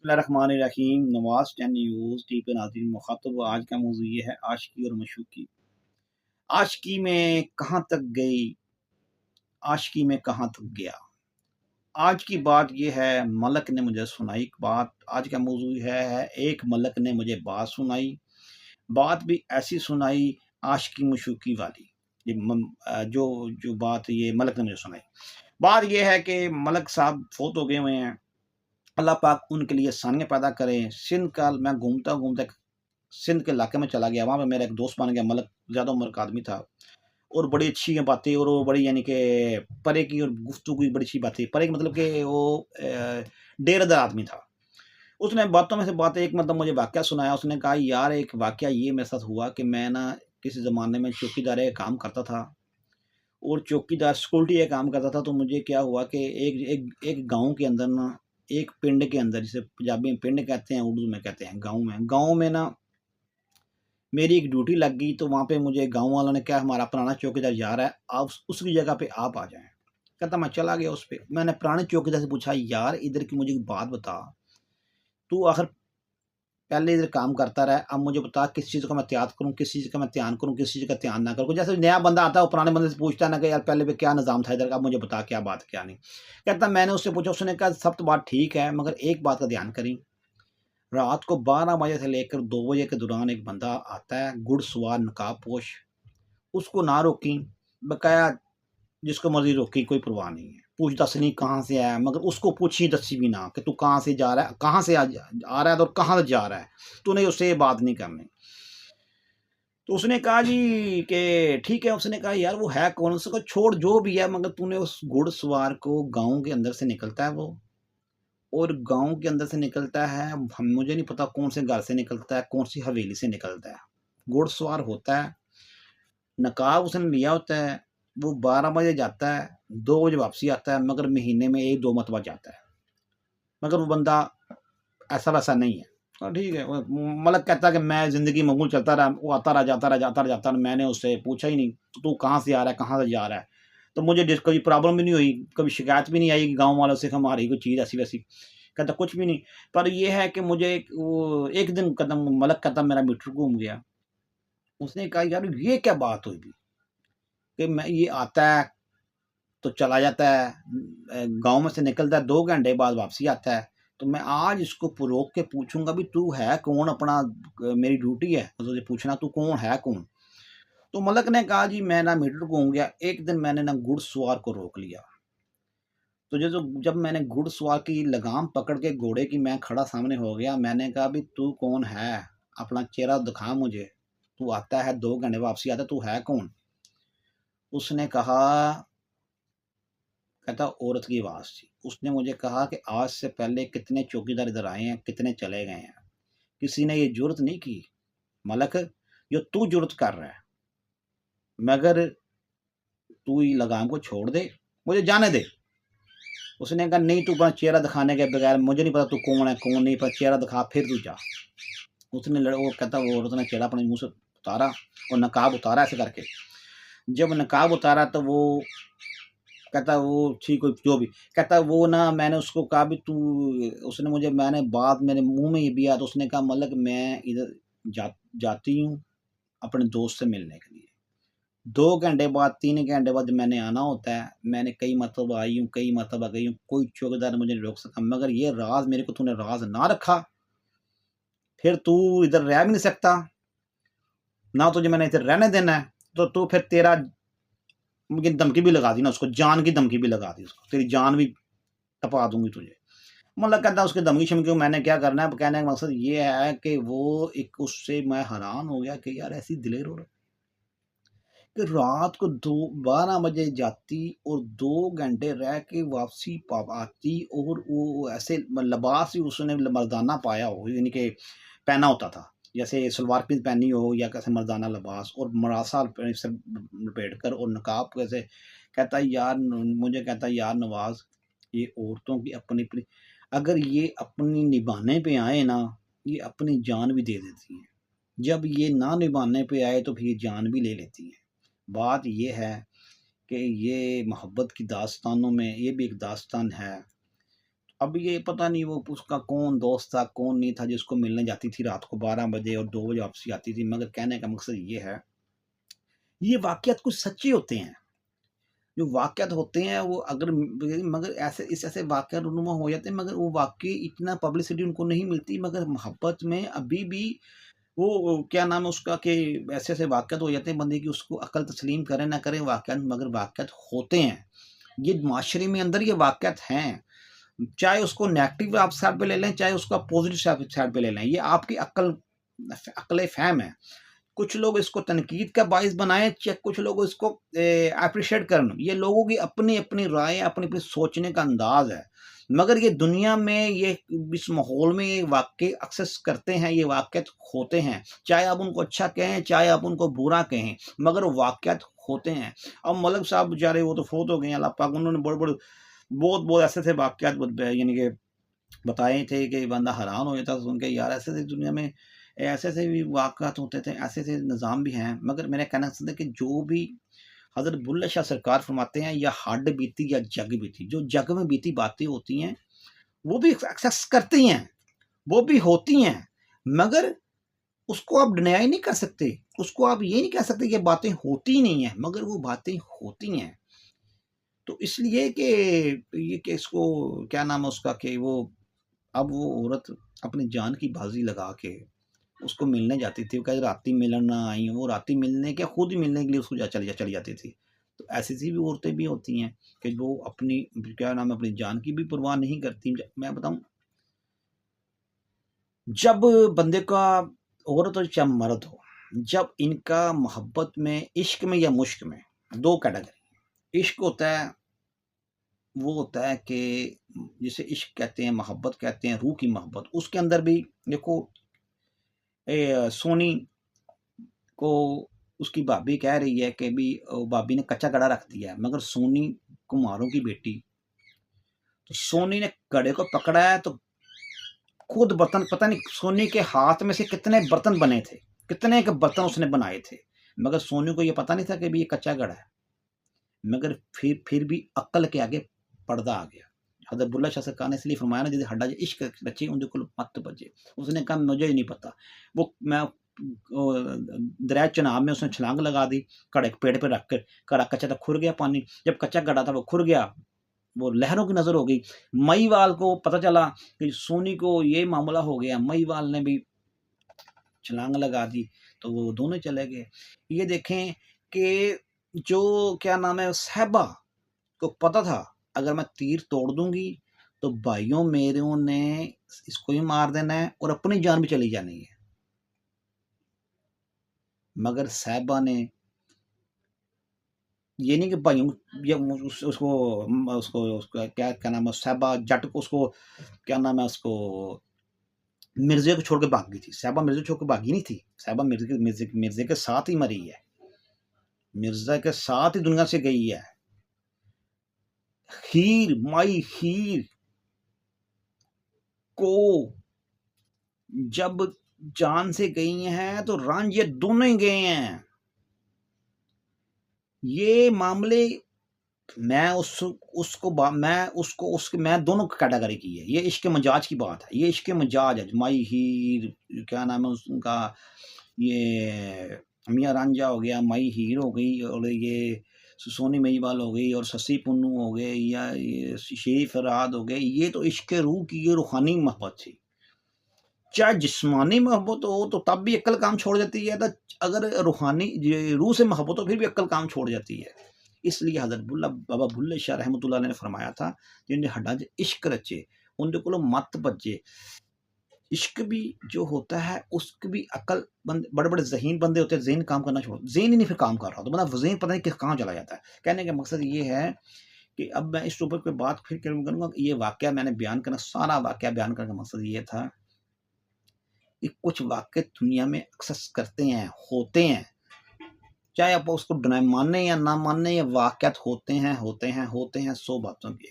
बिस्मिल्लाहिर्रहमानिर्रहीम। Nawaz 10 news T पे नाज़रीन मुखातब। आज का मौज़ू ये है आशिकी और मशूक़ी। आशिकी में कहाँ तक गई, आशिकी में कहाँ तक गया। आज की बात ये है, मलक ने मुझे सुनाई एक बात। आज का मौज़ू है एक मलक ने मुझे बात सुनाई। बात भी ऐसी सुनाई आशिकी मशूक़ी वाली। ये जो जो बात ये मलक ने मुझे सुनाई। बात ये है कि मलक साहब फ़ौत हो गए हुए हैं। अल्लाह पाक उनके लिए आसानियाँ पैदा करें। सिंध का मैं घूमता-घूमता सिंध के इलाके में चला गया, वहाँ पे मेरा एक दोस्त बन गया। मलक ज़्यादा उम्र का आदमी था और बड़ी अच्छी बातें, और वो बड़ी यानी कि परे की और गुफ्तगू की बड़ी अच्छी बातें। परे की मतलब कि वो डेरेदार आदमी था। उसने बातों में से बात एक मतलब मुझे वाक़या सुनाया। उसने कहा, यार एक वाक़या ये मेरे साथ हुआ कि मैं ना किसी ज़माने में चौकीदारी का काम करता था, और चौकीदार सिक्योरिटी का काम करता था। तो मुझे क्या हुआ कि एक एक एक गाँव के अंदर ना, एक पिंड के अंदर, जिसे पंजाबी में पिंड कहते हैं, उर्दू में कहते हैं गाँव में ना मेरी एक ड्यूटी लग गई। तो वहाँ पे मुझे गाँव वालों ने कहा, हमारा पुराना चौकीदार जा रहा है, आप उसकी जगह पे आप आ जाएँ। कहता मैं चला गया उस पे। मैंने पुराने चौकीदार से पूछा, यार इधर की मुझे एक बात बता, तू आखिर पहले इधर काम करता रहा, अब मुझे बता किस चीज़ का मैं एहतियात करूँ, किस चीज़ का मैं ध्यान करूँ, किस चीज़ का ध्यान ना करूँ। जैसे नया बंदा आता है, वो पुराने बंदे से पूछता है ना कि यार पहले पे क्या निज़ाम था इधर का, अब मुझे बता क्या बात है क्या नहीं। कहता मैंने उससे पूछा, उसने कहा सब तो बात ठीक है, मगर एक बात का ध्यान करी, रात को 12 बजे से लेकर 2 बजे के दौरान एक बंदा आता है, घुड़सवार नकाबपोश, उसको ना रोकी, बकाया जिसको मर्ज़ी रोकी, कोई परवाह नहीं है। पूछ-दस नहीं कहाँ से आया, मगर उसको पूछी-दसी भी ना कि तू कहाँ से जा रहा है, कहाँ से आ रहा है और कहाँ जा रहा है, तूने उससे ये बात नहीं करनी। तो उसने कहा जी कि ठीक है। उसने कहा यार वो है कौन? उसने कहा छोड़ जो भी है, मगर तूने उस घुड़सवार को, गाँव के अंदर से निकलता है वो, और गाँव के अंदर से निकलता है, हम मुझे नहीं पता कौन से घर से निकलता है, कौन सी हवेली से निकलता है। घुड़सवार होता है, नकाब उसने लिया होता है, वो 12 बजे जाता है, 2 बजे वापसी आता है, मगर महीने में 1-2 मरतबा जाता है। मगर वो बंदा ऐसा-वैसा नहीं है। ठीक है, वो मलक कहता है कि मैं ज़िंदगी मामूल चलता रहा, वो आता रहा, जाता रहा, जाता रहा, जाता रहा। मैंने उससे पूछा ही नहीं, तो तू कहाँ से आ रहा है, कहाँ से जा रहा है? तो मुझे कभी प्रॉब्लम भी नहीं हुई, कभी शिकायत भी नहीं आई कि गाँव वालों से हमारी कोई चीज़ ऐसी-वैसी। कहता कुछ भी नहीं, पर ये है कि मुझे एक दिन कदम मलक कहता मेरा मीटर घूम गया। उसने कहा यार ये क्या बात हुई कि मैं ये आता है तो चला जाता है, गाँव में से निकलता है, 2 घंटे बाद वापसी आता है। तो मैं आज इसको रोक के पूछूँगा भी तू है कौन? अपना मेरी ड्यूटी है तुझे पूछना, तू कौन है कौन? तो मलक ने कहा जी मैं ना मीटर घूम गया। एक दिन मैंने ना घुड़सवार को रोक लिया। तो जब मैंने घुड़सवार की लगाम पकड़ के घोड़े की मैं खड़ा सामने हो गया, मैंने कहा भी तू कौन है? अपना चेहरा दिखा मुझे। तू आता है 2 घंटे वापसी आता है, तू है कौन? उसने कहा, कहता औरत की आवाज़ थी। उसने मुझे कहा कि आज से पहले कितने चौकीदार इधर आए हैं, कितने चले गए हैं। किसी ने ये जुर्त नहीं की। मलक, जो तू जुर्त कर रहा है, मगर तू ये लगाम को छोड़ दे, मुझे जाने दे। उसने कहा नहीं, तू अपना चेहरा दिखाने के बगैर, मुझे नहीं पता तू कौन है कौन नहीं, पर चेहरा दिखा फिर तू जा। उसने वो कहता वो औरत ने चेहरा अपने मुँह से उतारा और नकाब उतारा ऐसे करके। जब नकाब उतारा तो वो कहता वो ठीक हो जो भी। कहता वो ना मैंने उसको कहा भी तू, उसने मुझे, मैंने बात मेरे मुँह में ये भी आया। तो उसने कहा मलक मैं इधर जाती हूँ अपने दोस्त से मिलने के लिए। 2 घंटे बाद, 3 घंटे बाद मैंने आना होता है। मैंने कई मरतबा आई हूँ, कई मरतबा गई हूँ, कोई चौकीदार मुझे नहीं रोक सका। मगर ये राज़ मेरे को तूने राज़ ना रखा, फिर तू इधर रह भी नहीं सकता, ना तुझे मैंने इधर रहने देना है। तो तू फिर तेरा मुझे धमकी भी लगा दी ना, उसको जान की धमकी भी लगा दी उसको, तेरी जान भी टपा दूँगी तुझे। मतलब कहता उसकी धमकी-शमकी को मैंने क्या करना है, कहने का मकसद ये है कि वो एक, उससे मैं हैरान हो गया कि यार ऐसी दिलेर औरत कि रात को 2 12 बजे जाती और 2 घंटे रह के वापसी आती, और वो ऐसे लिबास ही उसने मर्दाना पाया हो, यानी कि पहना होता था। जैसे सलवार कमीज़ पहनी हो या कैसे मर्दाना लिबास, और मरासा से लपेट कर और नकाब कैसे। कहता है यार मुझे कहता है यार नवाज़, ये औरतों की अपनी-अपनी, अगर ये अपनी निभाने पे आए ना, ये अपनी जान भी दे देती हैं। जब ये ना निभाने पे आए तो फिर ये जान भी ले लेती हैं। बात ये है कि ये मोहब्बत की दास्तानों में ये भी एक दास्तान है। अब ये पता नहीं वो उसका कौन दोस्त था, कौन नहीं था जिसको मिलने जाती थी रात को 12 बजे और 2 बजे वापसी आती थी। मगर कहने का मकसद ये है, ये वाक़यात कुछ सच्चे होते हैं। जो वाक़यात होते हैं वो अगर मगर ऐसे वाक़यात रूनुमा हो जाते हैं, मगर वो वाक़ई इतना पब्लिसिटी उनको नहीं मिलती। मगर मोहब्बत में अभी भी वो क्या नाम है उसका कि ऐसे-ऐसे वाक़यात हो जाते हैं बंदे की, उसको अक़ल तस्लीम करें ना करें वाक़यात, मगर वाक़यात होते हैं। ये माशरे में अंदर ये वाक़यात हैं। चाहे उसको नेगेटिव आप साइड पे ले लें, चाहे उसको आप पॉज़िटिव साइड पे ले लें। ये आपकी अक्ल-ए-फ़हम है। कुछ लोग इसको तनकीद का बाइस बनाएँ, कुछ लोग इसको एप्रिशिएट करन। ये लोगों की अपनी-अपनी राय है, अपनी-अपनी सोचने का अंदाज़ है। मगर ये दुनिया में ये इस माहौल में ये वाक़ई एक्सेस करते हैं, ये वाक़यात होते हैं। चाहे आप उनको अच्छा कहें, चाहे आप उनको बुरा कहें, मगर वो वाक़यात होते हैं। अब मलिक साहब बेचारे वो तो फ़ौत हो गए हैं, अल्लाह पाक उन्होंने बड़े-बड़े बहुत-बहुत ऐसे-ऐसे वाक़यात यानी कि बताए थे कि बंदा हैरान हो जाता सुन के, यार ऐसे-ऐसे दुनिया में ऐसे-ऐसे भी वाक़यात होते थे, ऐसे-ऐसे निज़ाम भी हैं। मगर मेरा कहना मकसद है कि जो भी हज़रत बुल्ले शाह सरकार फरमाते हैं, या हड बीती या जग बीती, जो जग में बीती बातें होती हैं, वो भी एक्सेस करती हैं, वो भी होती हैं, मगर उसको आप डिनाय नहीं कर सकते। उसको आप ये नहीं कह सकते ये बातें होती नहीं हैं, मगर वो बातें होती हैं। तो इसलिए कि ये कि इसको क्या नाम है उसका कि वो अब वो औरत अपनी जान की बाजी लगा के उसको मिलने जाती थी। वो कहे राती मिलन ना आई, वो राती मिलने क्या खुद ही मिलने के लिए उसको चली जाती थी। तो ऐसी-सी भी औरतें भी होती हैं कि वो अपनी क्या नाम है अपनी जान की भी परवाह नहीं करती। मैं बताऊँ, जब बंदे का औरत हो चाहे मर्द हो, जब इनका मोहब्बत में, इश्क में या मुश्क में 2 कैटेगरी। इश्क होता है, वो होता है कि जिसे इश्क कहते हैं, मोहब्बत कहते हैं, रूह की मोहब्बत। उसके अंदर भी देखो सोनी को उसकी भाभी कह रही है कि भी भाभी ने कच्चा घड़ा रख दिया है, मगर सोनी कुम्हारों की बेटी, तो सोनी ने घड़े को पकड़ा है तो खुद बर्तन, पता नहीं सोनी के हाथ में से कितने बर्तन बने थे, कितने के बर्तन उसने बनाए थे, मगर सोनी को ये पता नहीं था कि भी ये कच्चा घड़ा है। मगर फिर भी अक्ल के आगे पर्दा आ गया। हज़रत बुल्ले शाह सरकार ने इसलिए फरमाया ना, जिहदे हड्डां 'च इश्क रचे उहदे कोल मत बजे। उसने कहा मुझे नहीं पता। वो मैं दरिया चनाब में उसने छलांग लगा दी, घड़े को पेड़ पे रख कर, घड़ा कच्चा था, खुर गया पानी। जब कच्चा घड़ा था वो खुर गया, वो लहरों की नज़र हो गई। महीवाल को पता चला कि सोनी को ये मामला हो गया, महीवाल ने भी छलांग लगा दी, तो वो दोनों चले गए। ये देखें कि जो क्या नाम है साहिबा को पता था अगर मैं तीर तोड़ दूँगी तो भाइयों मेरों ने इसको भी मार देना है और अपनी जान भी चली जानी है। मगर साहिबा ने ये नहीं कि भाइयों या उसको उसका क्या क्या नाम है साहिबा जट को उसको क्या नाम है उसको मिर्ज़े को छोड़ के भाग गई थी। साहिबा मिर्ज़े को छोड़ के भागी नहीं थी। साहिबा मिर्ज़े के साथ ही मरी है। मिर्ज़ा के साथ ही दुनिया से गई है। हीर माई हीर को जब जान से गई हैं तो रांझे दोनों ही गए हैं। ये मामले मैं दोनों कैटेगरी की है। ये इश्क मजाज की बात है। ये इश्क मजाज है। माई हीर क्या नाम है उनका, ये मियाँ रांझा हो गया, माई हीर हो गई, और ये सोनी महिवाल हो गई, और शशि पुन्नू हो गए, या ये शेरी फरहाद हो गए। ये तो इश्क रूह की, ये रूहानी मोहब्बत थी। चाहे जिस्मानी मोहब्बत हो तो तब भी अक्ल काम छोड़ जाती है, तो अगर रूहानी रूह से मोहब्बत हो फिर भी अक्ल काम छोड़ जाती है। इसलिए हज़रत बाबा बुल्ले शाह रहमतुल्लाह अलैह ने फरमाया था, जिन्हें हड्डां 'च इश्क रचे उनदे कोलों मत भज्जे। इश्क भी जो होता है उसकी भी अक्ल, बड़े-बड़े ज़हीन बंदे होते हैं, ज़हन काम करना छोड़, ज़हन ही नहीं फिर काम कर रहा, तो बंदा ज़हन पता नहीं कहाँ चला जाता है। कहने का मकसद ये है कि अब मैं इस ऊपर कोई बात फिर करूँगा कि ये वाक़या मैंने बयान करना, सारा वाक़या बयान करने का मकसद ये था कि कुछ वाक़ये दुनिया में एक्सेस करते हैं, होते हैं। चाहे आप उसको माने या ना माने, ये वाक़यात होते हैं, 100 बातों की।